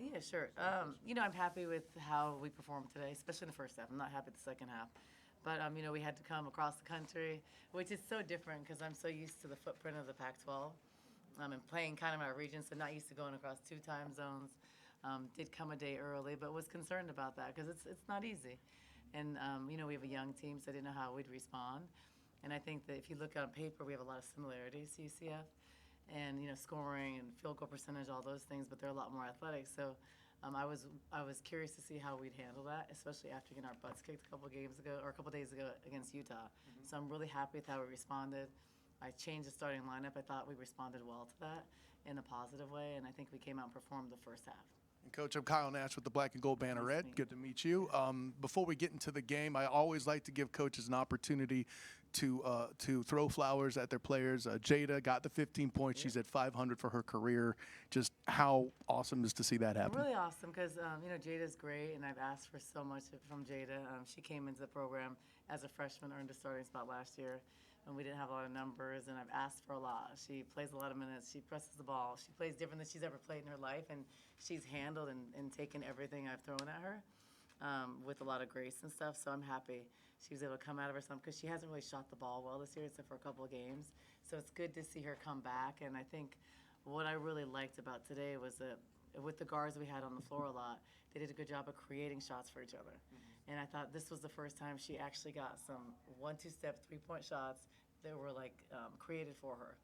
Yeah, sure. I'm happy with how we performed today, especially in the first half. I'm not happy with the second half. But, we had to come across the country, which is so different because I'm so used to the footprint of the Pac-12 and playing kind of my region, so not used to going across two time zones. Did come a day early, but was concerned about that because it's not easy. And, we have a young team, so I didn't know how we'd respond. And I think that if you look on paper, we have a lot of similarities to UCF and scoring and field goal percentage, all those things, but they're a lot more athletic. So I was curious to see how we'd handle that, especially after getting our butts kicked a couple games ago or a couple days ago against Utah. So I'm really happy with how we responded. I changed the starting lineup. I thought we responded well to that in a positive way, and I think we came out and performed the first half. And Coach, I'm Kyle Nash with the Black and Gold Banner Nice to Red. meet Good to meet you. Before we get into the game, I always like to give coaches an opportunity to throw flowers at their players. Jada got the 15 points. She's at 500 for her career. Just how awesome is to see that happen. Really awesome because Jada's great, and I've asked for so much from Jada. She came into the program as a freshman, earned a starting spot last year, and we didn't have a lot of numbers. And I've asked for a lot. She plays a lot of minutes. She presses the ball. She plays different than she's ever played in her life, and she's handled and taken everything I've thrown at her with a lot of grace and stuff. So I'm happy she was able to come out of her slump because she hasn't really shot the ball well this year, except for a couple of games. So it's good to see her come back. And I think what I really liked about today was that with the guards we had on the floor a lot, they did a good job of creating shots for each other. And I thought this was the first time she actually got some 1-2 step 3-point shots that were created for her.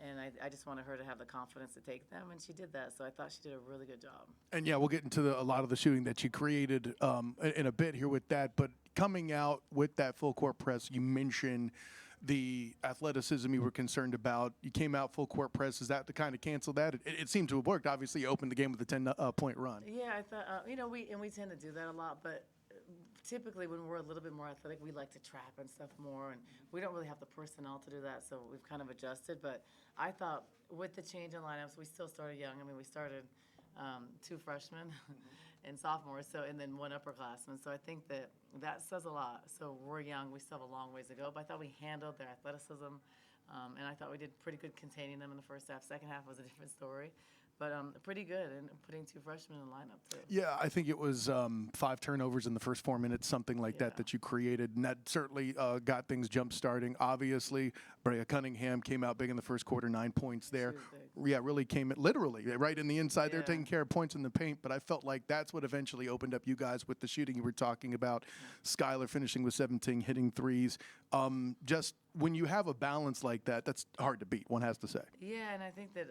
And I just wanted her to have the confidence to take them, and she did that. So I thought she did a really good job. And yeah, we'll get into a lot of the shooting that you created in a bit here with that. But coming out with that full court press, you mentioned the athleticism you were concerned about. You came out full court press. Is that to kind of cancel that? It seemed to have worked. Obviously, you opened the game with a 10-point run. Yeah, I thought we tend to do that a lot, but typically when we're a little bit more athletic, we like to trap and stuff more, and we don't really have the personnel to do that, so we've kind of adjusted. But I thought with the change in lineups, we still started young. I mean, we started 2 freshmen and sophomores, and then 1 upperclassman. So I think that says a lot. So we're young. We still have a long ways to go, but I thought we handled their athleticism, and I thought we did pretty good containing them in the first half. Second half was a different story. But pretty good, and putting 2 freshmen in the lineup, too. Yeah, I think it was 5 turnovers in the first 4 minutes, something like that you created, and that certainly got things jump-starting. Obviously, Brea Cunningham came out big in the first quarter, 9 points there. Yeah, really came in, literally, right in the inside there, taking care of points in the paint, but I felt like that's what eventually opened up you guys with the shooting you were talking about. Skylar finishing with 17, hitting threes. Just when you have a balance like that, that's hard to beat, one has to say. Yeah, and I think that,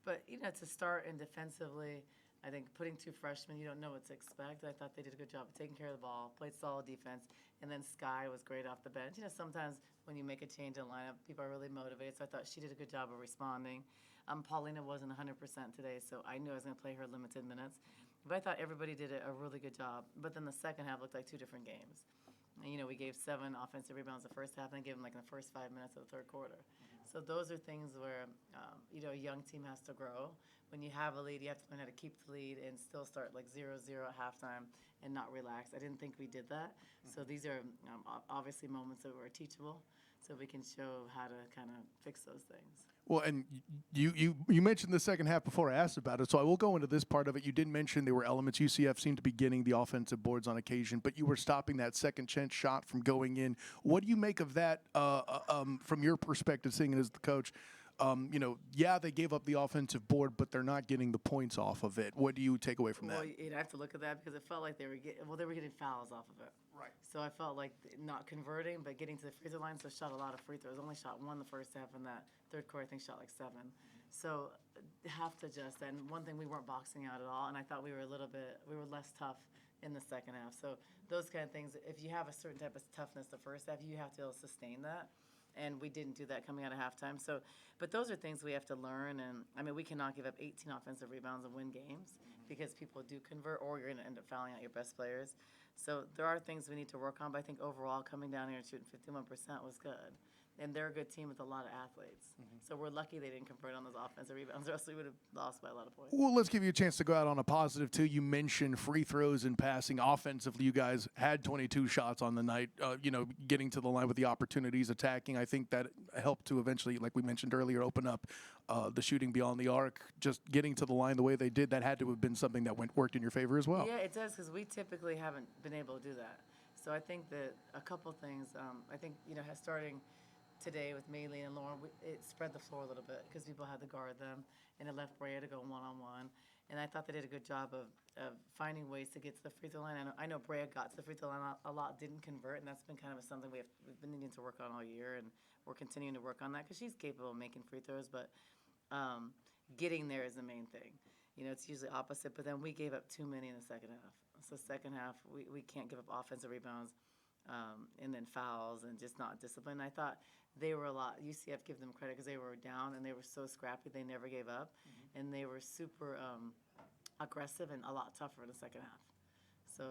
but, to start and defensively, I think putting 2 freshmen, you don't know what to expect. I thought they did a good job of taking care of the ball, played solid defense, and then Sky was great off the bench. Sometimes when you make a change in lineup, people are really motivated, so I thought she did a good job of responding. Paulina wasn't 100% today, so I knew I was going to play her limited minutes. But I thought everybody did a really good job. But then the second half looked like 2 different games. And, we gave 7 offensive rebounds the first half and gave them in the first 5 minutes of the third quarter. So those are things where, a young team has to grow. When you have a lead, you have to learn how to keep the lead and still start 0-0 at halftime and not relax. I didn't think we did that. So these are obviously moments that were teachable, so we can show how to kind of fix those things. Well, and you mentioned the second half before I asked about it, so I will go into this part of it. You did mention there were elements. UCF seemed to be getting the offensive boards on occasion, but you were stopping that second chance shot from going in. What do you make of that from your perspective, seeing it as the coach? They gave up the offensive board, but they're not getting the points off of it. What do you take away from that? Well, I have to look at that because it felt like they were getting fouls off of it. Right. So I felt like not converting, but getting to the free throw line, so shot a lot of free throws. Only shot 1 the first half, and that third quarter, I think, shot 7. So have to adjust that. And one thing, we weren't boxing out at all, and I thought we were less tough in the second half. So those kind of things, if you have a certain type of toughness the first half, you have to be able to sustain that. And we didn't do that coming out of halftime. So, but those are things we have to learn. And, we cannot give up 18 offensive rebounds and win games because people do convert, or you're going to end up fouling out your best players. So there are things we need to work on. But I think overall, coming down here and shooting 51% was good. and they're a good team with a lot of athletes. So we're lucky they didn't convert on those offensive rebounds, or else we would have lost by a lot of points. Well, let's give you a chance to go out on a positive, too. You mentioned free throws and passing. Offensively, you guys had 22 shots on the night, getting to the line with the opportunities, attacking. I think that helped to eventually, like we mentioned earlier, open up the shooting beyond the arc. Just getting to the line the way they did, that had to have been something that worked in your favor as well. Yeah, it does, because we typically haven't been able to do that. So I think that a couple things, I think, starting today with Maylene and Lauren, it spread the floor a little bit because people had to guard them, and it left Brea to go one-on-one. And I thought they did a good job of finding ways to get to the free throw line. I know Brea got to the free throw line a lot, didn't convert, and that's been kind of something we've been needing to work on all year, and we're continuing to work on that because she's capable of making free throws, but getting there is the main thing. It's usually opposite, but then we gave up too many in the second half. So second half, we can't give up offensive rebounds and then fouls and just not disciplined. I thought they were UCF, give them credit because they were down and they were so scrappy. They never gave up, and they were super aggressive and a lot tougher in the second half. So,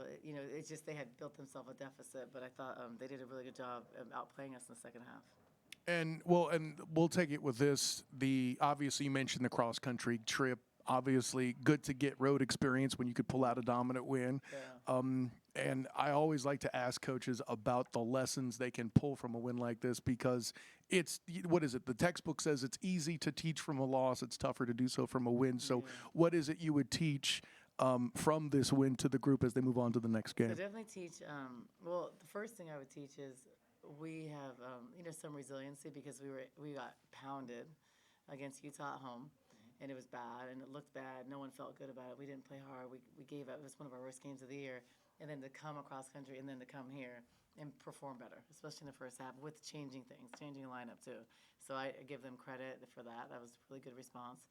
it's just they had built themselves a deficit, but I thought they did a really good job of outplaying us in the second half. And we'll take it with this. Obviously, you mentioned the cross-country trip. Obviously, good to get road experience when you could pull out a dominant win. Yeah. And I always like to ask coaches about the lessons they can pull from a win like this because what is it? The textbook says it's easy to teach from a loss. It's tougher to do so from a win. So what is it you would teach from this win to the group as they move on to the next game? So definitely teach, the first thing I would teach is we have, some resiliency because we got pounded against Utah at home. And it was bad, and it looked bad. No one felt good about it. We didn't play hard. We gave up. It was one of our worst games of the year. And then to come across country and then to come here and perform better, especially in the first half with changing things, changing the lineup too. So I give them credit for that. That was a really good response.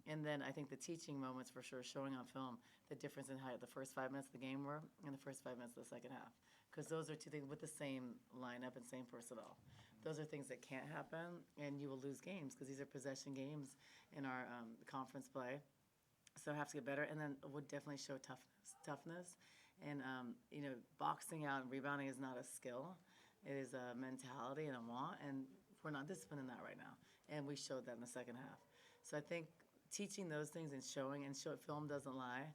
And then I think the teaching moments for sure, showing on film the difference in how the first 5 minutes of the game were and the first 5 minutes of the second half. Because those are two things with the same lineup and same personnel. Those are things that can't happen, and you will lose games because these are possession games in our conference play. So it has to get better, and then would definitely show toughness. And, boxing out and rebounding is not a skill. It is a mentality and a want, and we're not disciplined in that right now. And we showed that in the second half. So I think teaching those things and showing, film doesn't lie.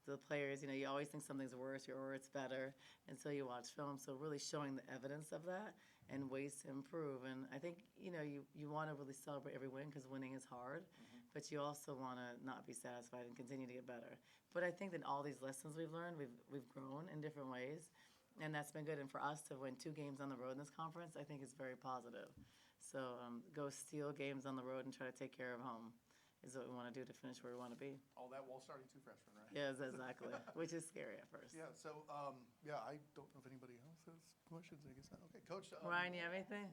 To the players, you always think something's worse or it's better until you watch film. So really showing the evidence of that and ways to improve. And I think, you want to really celebrate every win because winning is hard, but you also want to not be satisfied and continue to get better. But I think that all these lessons we've learned, we've grown in different ways, and that's been good. And for us to win 2 games on the road in this conference, I think is very positive. So go steal games on the road and try to take care of home is what we want to do to finish where we want to be. All that while starting 2 freshmen, right? Yes, exactly, which is scary at first. Yeah, so, I don't know if anybody else has questions. I guess not. Okay, Coach. Ryan, you have anything?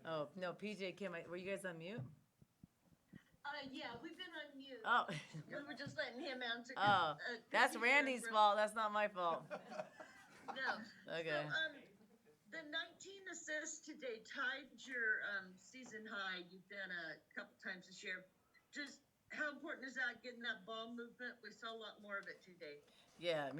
Oh, no, PJ, Kim, were you guys on mute? Yeah, we've been on mute. Oh. We were just letting him answer. Oh, that's Randy's fault. That's not my fault. No. Okay. So, the 19 assists today tied your season high. You've done a couple times this year. Just how important is that, getting that ball movement? We saw a lot more of it today. Yeah.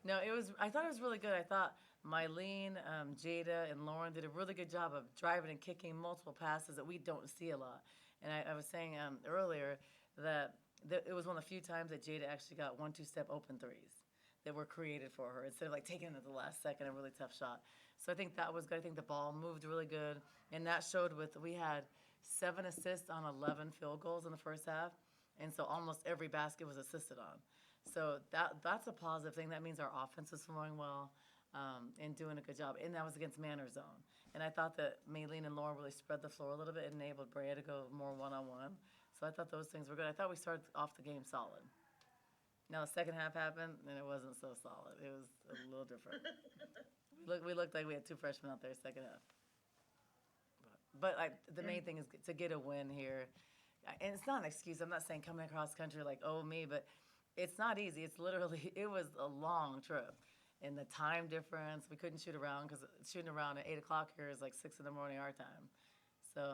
No, I thought it was really good. I thought Mylene, Jada, and Lauren did a really good job of driving and kicking multiple passes that we don't see a lot. And I was saying earlier that it was one of the few times that Jada actually got 1-2 step open threes that were created for her instead of taking it at the last second, a really tough shot. So I think that was good. I think the ball moved really good, and that showed we had 7 assists on 11 field goals in the first half, and so almost every basket was assisted on. So that's a positive thing. That means our offense is flowing well and doing a good job, and that was against man or zone. And I thought that Maylene and Lauren really spread the floor a little bit and enabled Brea to go more one-on-one. So I thought those things were good. I thought we started off the game solid. Now the second half happened, and it wasn't so solid. It was a little different. We looked like we had 2 freshmen out there second half. But the main thing is to get a win here. And it's not an excuse. I'm not saying coming across country me, but it's not easy. It was a long trip. And the time difference, we couldn't shoot around because shooting around at 8 o'clock here is 6 in the morning our time. So,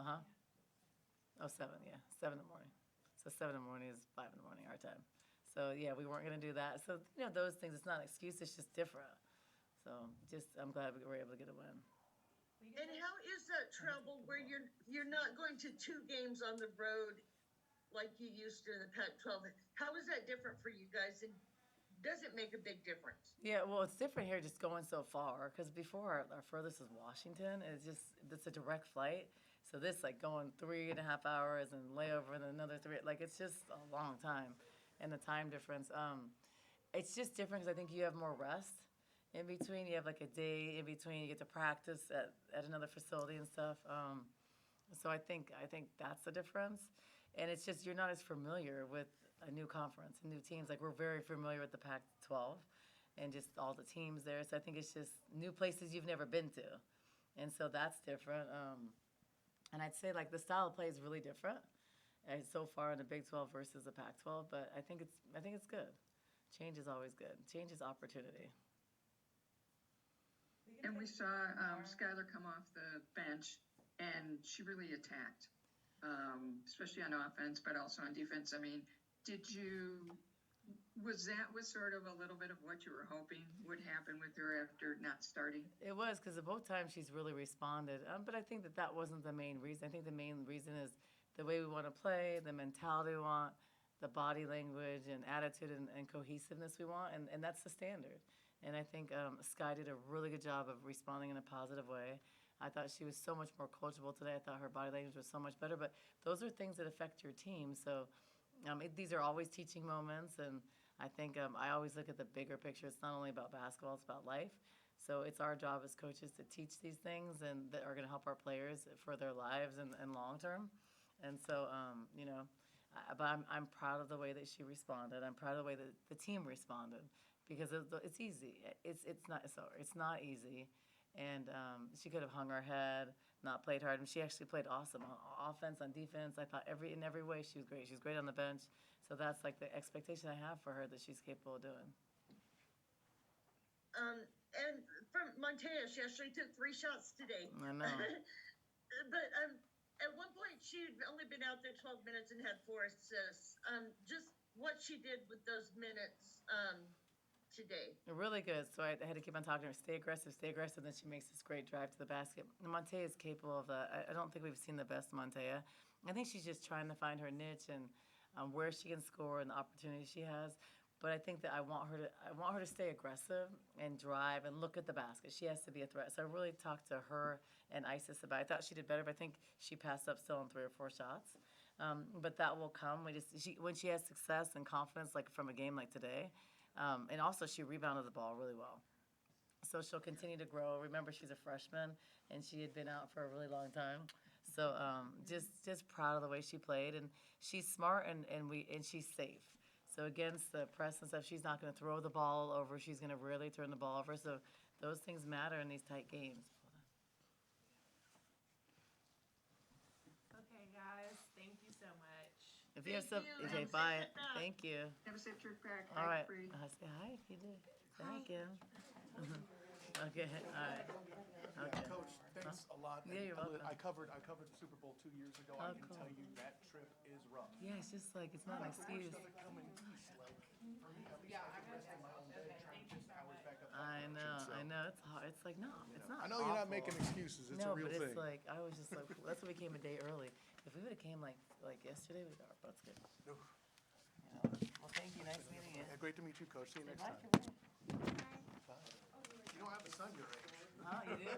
7, yeah, 7 in the morning. So 7 in the morning is 5 in the morning our time. So, yeah, we weren't going to do that. So, those things, it's not an excuse, it's just different. So, I'm glad we were able to get a win. And how is that travel where you're not going to 2 games on the road like you used to in the Pac-12? How is that different for you guys? And does it make a big difference? Yeah, well, it's different here just going so far because before our furthest is Washington. It's a direct flight. So this like going 3.5 hours and layover and another three, like it's just a long time, and the time difference. It's just different because I think you have more rest in between. You have like a day in between. You get to practice at another facility and stuff. So I think that's the difference, and it's just you're not as familiar with a new conference and new teams. Like we're very familiar with the Pac-12, and just all the teams there. So I think it's just new places you've never been to, and so that's different. And I'd say like the style of play is really different, so far in the Big 12 versus the Pac-12. But I think it's good. Change is always good. Change is opportunity. And we saw Skylar come off the bench, and she really attacked, especially on offense, but also on defense. I mean, was sort of a little bit of what you were hoping would happen with her after not starting? It was because both times she's really responded. But I think that wasn't the main reason. I think the main reason is the way we want to play, the mentality we want, the body language and attitude and cohesiveness we want, and that's the standard. And I think Sky did a really good job of responding in a positive way. I thought she was so much more coachable today. I thought her body language was so much better. But those are things that affect your team. So these are always teaching moments, and I think I always look at the bigger picture. It's not only about basketball, it's about life. So it's our job as coaches to teach these things and that are going to help our players for their lives and long term. And so, but I'm proud of the way that she responded. I'm proud of the way that the team responded because it's easy. It's not easy. And she could have hung her head, not played hard. And she actually played awesome on offense, on defense. I thought in every way she was great. She was great on the bench. So that's like the expectation I have for her that she's capable of doing. And from Montea, she actually took 3 shots today. I know. But at one point, she'd only been out there 12 minutes and had 4 assists. Just what she did with those minutes today. Really good. So I had to keep on talking to her. Stay aggressive, stay aggressive. Then she makes this great drive to the basket. Montea is capable of that. I don't think we've seen the best Montea. I think she's just trying to find her niche and where she can score and the opportunities she has. But I think that I want her to stay aggressive and drive and look at the basket. She has to be a threat. So I really talked to her and Isis about it. I thought she did better, but I think she passed up still on 3 or 4 shots. But that will come. When she has success and confidence, like from a game like today, and also she rebounded the ball really well. So she'll continue to grow. Remember, she's a freshman, and she had been out for a really long time. So just proud of the way she played, and she's smart and she's safe. So against the press and stuff, she's not going to throw the ball over. She's going to really turn the ball over. So those things matter in these tight games. Okay, guys, thank you so much. If you have Thank some, you. okay, Have a bye. safe trip back. Thank you. Have a safe trip back. All right. Free. Say hi. You did. Say hi, Kim. Okay. All right. Okay. Coach, thanks a lot. Yeah, you're welcome. I covered the Super Bowl 2 years ago. I Oh, can cool. tell you that trip is rough. Yeah, it's just like it's not an excuse. Coming east, like for me, at least I could rest in my own bed trying to get hours back up. I know. It's hard. It's like no, it's not. I know you're not awful. making excuses. It's no, a real but thing. it's like I was just like that's why we came a day early. If we would have came like yesterday, we'd got our butts kicked. Oof. Well, thank you. Nice meeting you. Yeah, great to meet you, Coach. See you next Bye, time. Kim. Bye. You don't have a son your age. Oh, you do?